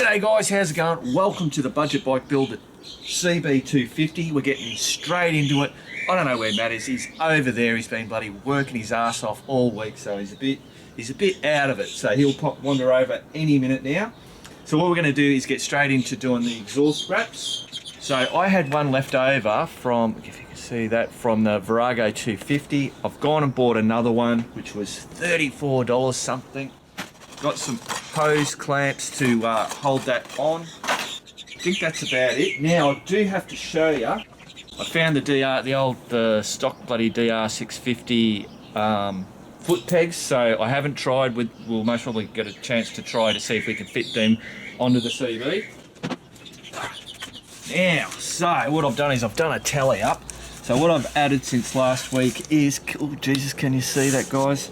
G'day guys, how's it going? Welcome to the Budget Bike Builder CB250. We're getting straight into it. I don't know where Matt is. He's over there. He's been bloody working his ass off all week, so he's a bit out of it. So he'll wander over any minute now. So what we're going to do is get straight into doing the exhaust wraps. So I had one left over from, if you can see that, from the Virago 250. I've gone and bought another one, which was $34 something. Got some hose clamps to hold that on. I think that's about it. Now I do have to show you. I found the stock bloody DR650 foot pegs. So I haven't tried with. We'll most probably get a chance to try to see if we can fit them onto the CB. Now, so what I've done is I've done a tally up. So what I've added since last week is, oh Jesus, can you see that, guys?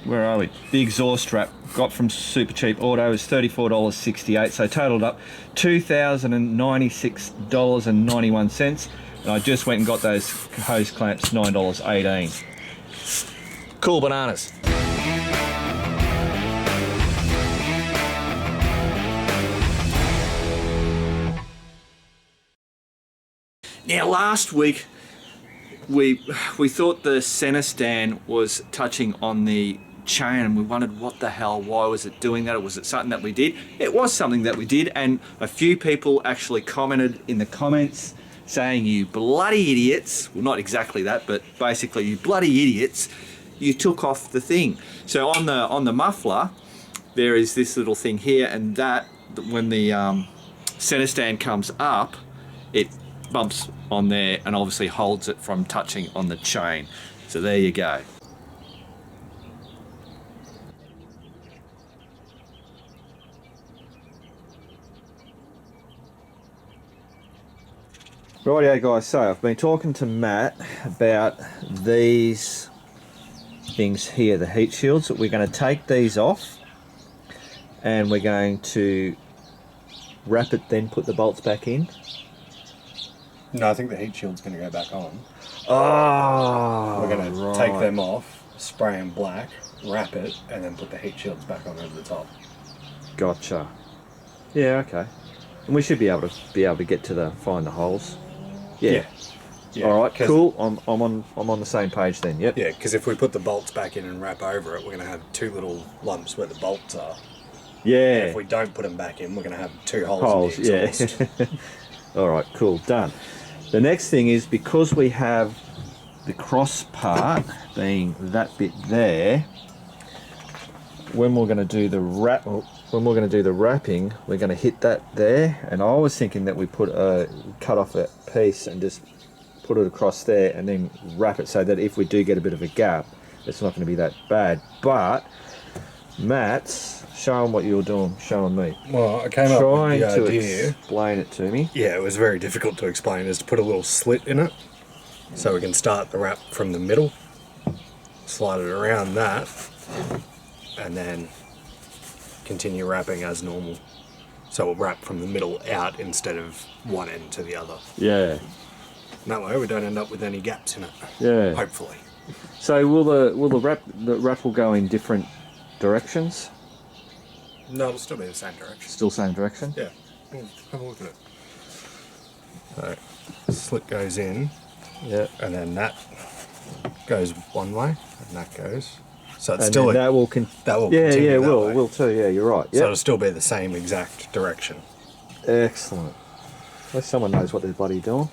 Where are we? The exhaust wrap got from Super Cheap Auto is $34.68, so totaled up $2,096.91, and I just went and got those hose clamps $9.18. Cool bananas. Now last week we thought the center stand was touching on the chain, and we wondered what the hell, why was it doing that, or was it something that we did? It was something that we did, and a few people actually commented in the comments saying, you bloody idiots, well not exactly that, but basically, you bloody idiots, you took off the thing. So on the muffler there is this little thing here, and that when the center stand comes up, it bumps on there and obviously holds it from touching on the chain. So there you go. Rightio guys, so I've been talking to Matt about these things here, the heat shields. We're going to take these off and we're going to wrap it, then put the bolts back in. No, I think the heat shield's going to go back on. Oh, we're going to take them off, spray them black, wrap it, and then put the heat shields back on over the top. Gotcha. Yeah, okay. And we should be able to get to find the holes. Yeah. All right, cool. I'm on the same page then. Yep. Yeah, because if we put the bolts back in and wrap over it, we're going to have two little lumps where the bolts are. Yeah. And if we don't put them back in, we're going to have two holes in the exhaust. Yeah. All right, cool, done. The next thing is, because we have the cross part being that bit there, when we're going to do the wrapping, we're going to hit that there. And I was thinking that we cut off that piece and just put it across there and then wrap it so that if we do get a bit of a gap, it's not going to be that bad. But Matt's showing what you're doing, showing me. Well, I came up with the idea. Explain it to me. Yeah, it was very difficult to explain, is to put a little slit in it so we can start the wrap from the middle, slide it around that, and then continue wrapping as normal. So we'll wrap from the middle out instead of one end to the other. Yeah. And that way we don't end up with any gaps in it. Yeah. Hopefully. So will the wrap will go in different directions? No, it'll still be the same direction. Still same direction? Yeah. Have a look at it. So, slit goes in. Yeah. And then that goes one way, and that goes. So it's and still that will continue. Yeah, that will too. Yeah, you're right. Yep. So it'll still be the same exact direction. Excellent. At least someone knows what they're bloody doing.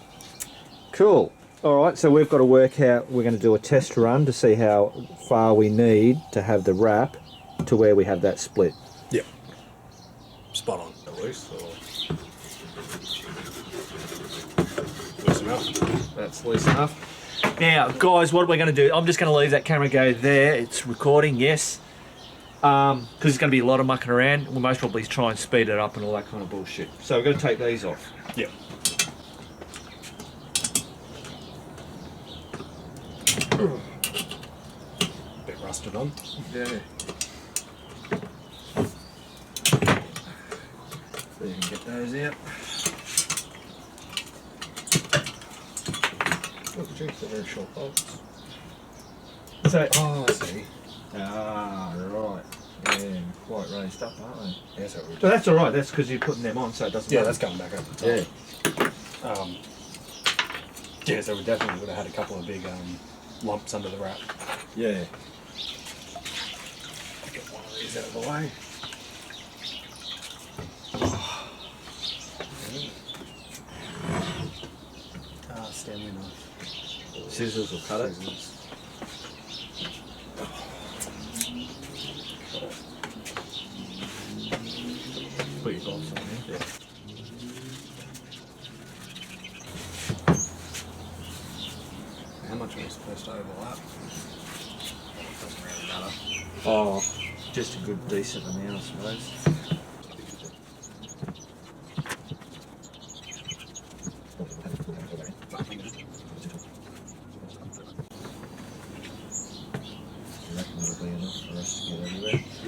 Cool. All right, so we've got to work out. We're going to do a test run to see how far we need to have the wrap to where we have that split. Yep. Spot on. Loose or loose enough? That's loose enough. Now, guys, what we're going to do, I'm just going to leave that camera go there. It's recording, yes. Because there's going to be a lot of mucking around. We'll most probably try and speed it up and all that kind of bullshit. So we're going to take these off. Yep. Bit rusted on. Yeah. So you can get those out. Oh, geez, they're very short bolts. So, Oh, I see. ah, right. Yeah, quite raised up, aren't they? Yeah, so But that's all right. That's because you're putting them on, so it doesn't. yeah, matter. that's coming back up the top. Yeah, so we definitely would have had a couple of big lumps under the wrap. Yeah. Get one of these out of the way. Stanley knife. Scissors will cut it. Scissors. Put your gloves on there. Yeah. How much are we supposed to overlap? Doesn't really matter. Oh, just a good, decent amount, I suppose.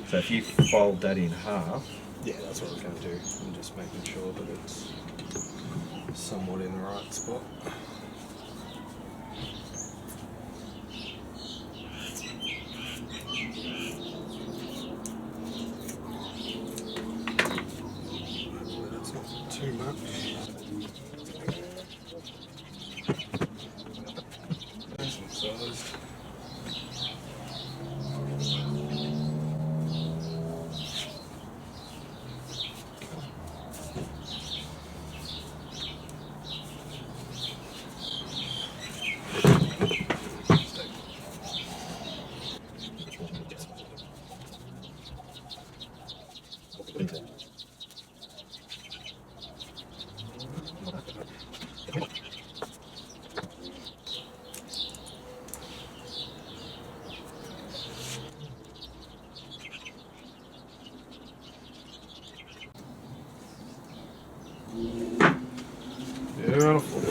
So if you fold that in half, Yeah, that's what I was going to do. I'm just making sure that it's somewhat in the right spot. Hopefully that's not too much. Decent sized. Beautiful.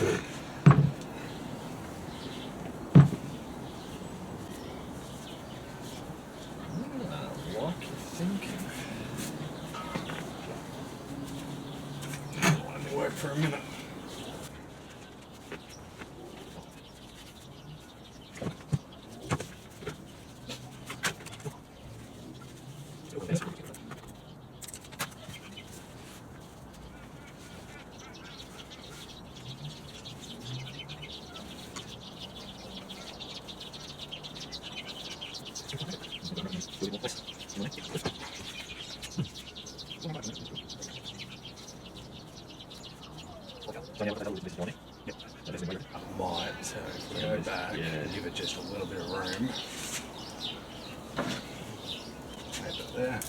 like you're thinking. Let me work for a minute. I might, so if we go back and give it just a little bit of room. Tape it there.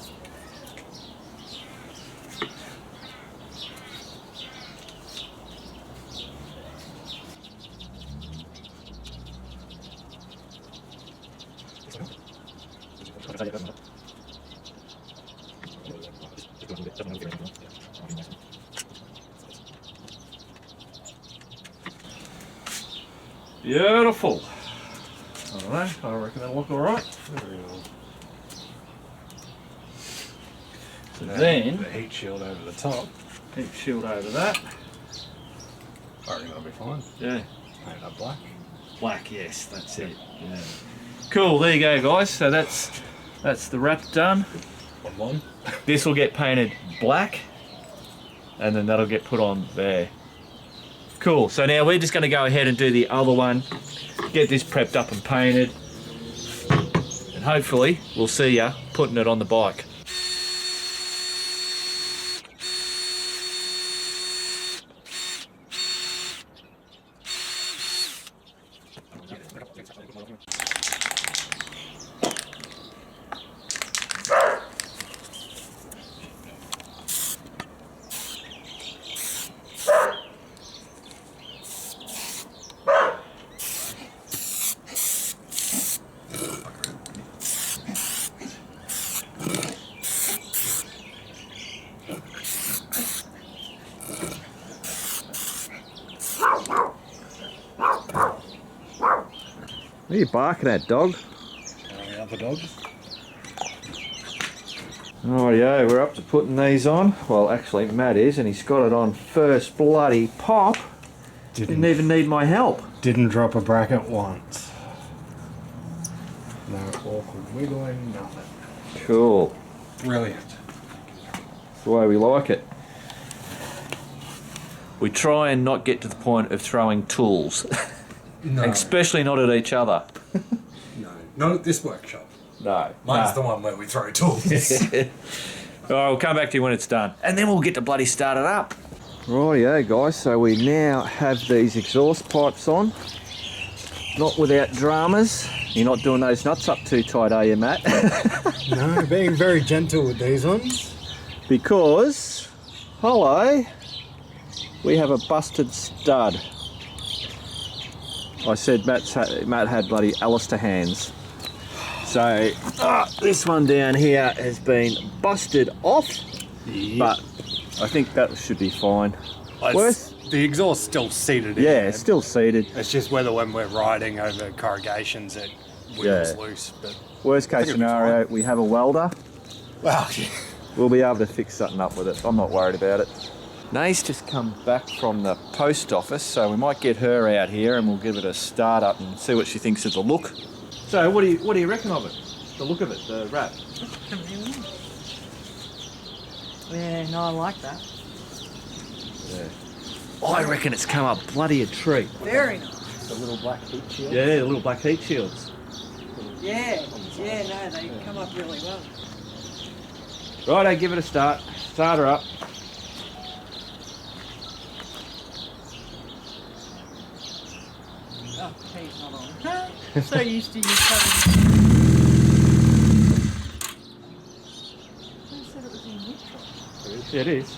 Beautiful. Alright, I reckon that'll look alright. Very well. So Now then, the heat shield over the top. heat shield over that. I reckon that'll be fine. Yeah. Paint that black. Black, yes, that's it. Yeah. Cool, there you go guys. So that's the wrap done. One. This will get painted black and then that'll get put on there. Cool, so now we're just going to go ahead and do the other one, get this prepped up and painted, and hopefully we'll see ya putting it on the bike. What are you barking at, dog? Any other dogs? Oh yeah, we're up to putting these on. Well, actually Matt is, and he's got it on first bloody pop. Didn't even need my help. Didn't drop a bracket once. No awkward wiggling, nothing. Cool. Brilliant. The way we like it. We try and not get to the point of throwing tools, No. especially not at each other. No. Not at this workshop. No. Mine's the one where we throw tools. Alright, we'll come back to you when it's done. And then we'll get to bloody start it up. Rightio guys, so we now have these exhaust pipes on. Not without dramas. You're not doing those nuts up too tight, are you, Matt? No, being very gentle with these ones. Because, hello, we have a busted stud. I said Matt had bloody Alistair hands. So this one down here has been busted off, but I think that should be fine. The exhaust's still seated in. Yeah, it's still seated. It's just whether when we're riding over corrugations it wheels loose. But Worst case scenario, we have a welder. well, We'll be able to fix something up with it. I'm not worried about it. Nay's just come back from the post office, so we might get her out here and we'll give it a start up and see what she thinks of the look. So what do you reckon of it? The look of it, the wrap? Yeah, no, I like that. Yeah. I reckon it's come up bloody a treat. Very nice. the little black heat shield. Yeah, the little black heat shields. Yeah, no, they come up really well. Righto, give it a start. Start her up. Oh, he's not on. So used to you coming. I said it was in neutral. Yeah, it is.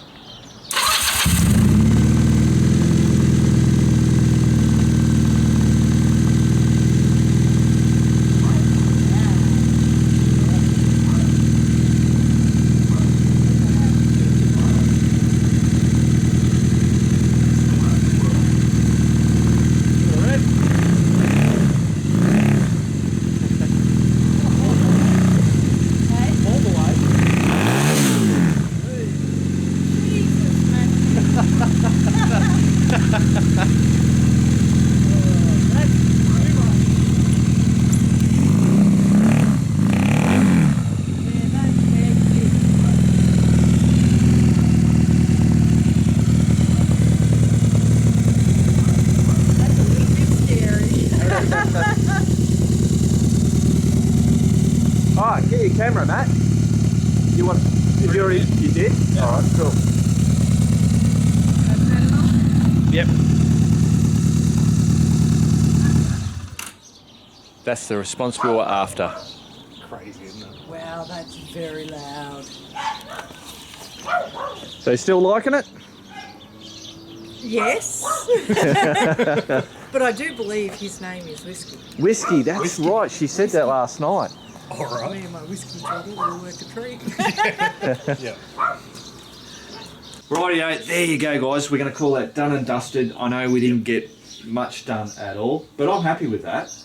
Alright, get your camera, Matt. You want? If you already, you did. Yeah. All right, cool. Yep. That's the response we were after. Crazy, isn't it? Wow, that's very loud. So you still liking it? Yes. But I do believe his name is Whiskey. Whiskey, that's right. She said that last night. All right. Me and my whiskey throttle will work a treat. Yeah. Rightio, there you go, guys. We're going to call that done and dusted. I know we didn't get much done at all, but I'm happy with that.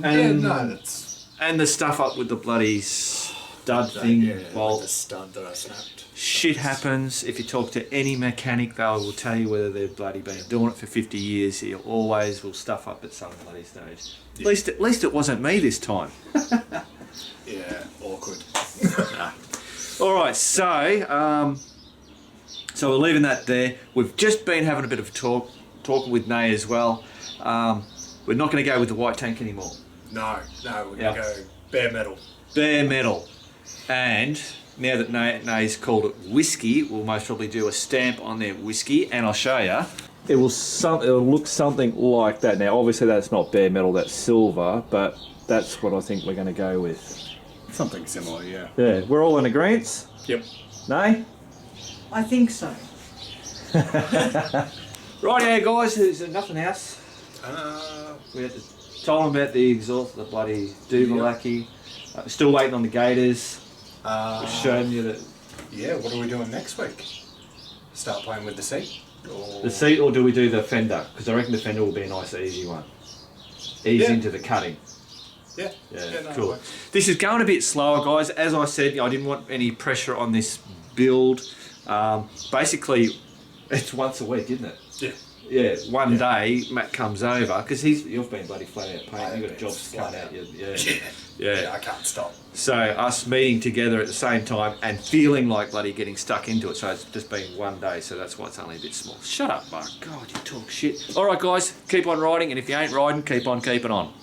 And, that's and the stuff up with the bloody stud thing. yeah, Well, with the stud that I snapped. shit happens. If you talk to any mechanic, they will tell you whether they've bloody been doing it for 50 years. You always will stuff up at some bloody stage. Yeah. At least it wasn't me this time. Yeah, awkward. All right, so we're leaving that there. We've just been having a bit of a talking with Nay as well. We're not going to go with the white tank anymore. No, we're going to go bare metal. Bare metal. And now that Nay's called it whiskey, we'll most probably do a stamp on their whiskey, and I'll show you. It'll look something like that. Now, obviously that's not bare metal, that's silver, but that's what I think we're going to go with. Something similar, yeah. Yeah, we're all in agreement? Yep. Nay? I think so. Rightio, guys, is there nothing else? We had to tell them about the exhaust, the bloody Duvalaki. Still waiting on the gators. Showing you that. Yeah, what are we doing next week? Start playing with the seat? Or... The seat, or do we do the fender? Because I reckon the fender will be a nice, easy one. Ease into the cutting. Yeah. Yeah, cool. This is going a bit slower, guys. As I said, I didn't want any pressure on this build. Basically, it's once a week, isn't it? Yeah. Yeah, one day Matt comes over because you've been bloody flat out painting. You've got jobs flat out. Yeah. I can't stop. So us meeting together at the same time and feeling like bloody getting stuck into it. So it's just been one day. So that's why it's only a bit small. Shut up, Mark. God, you talk shit. All right, guys, keep on riding, and if you ain't riding, keep on keeping on.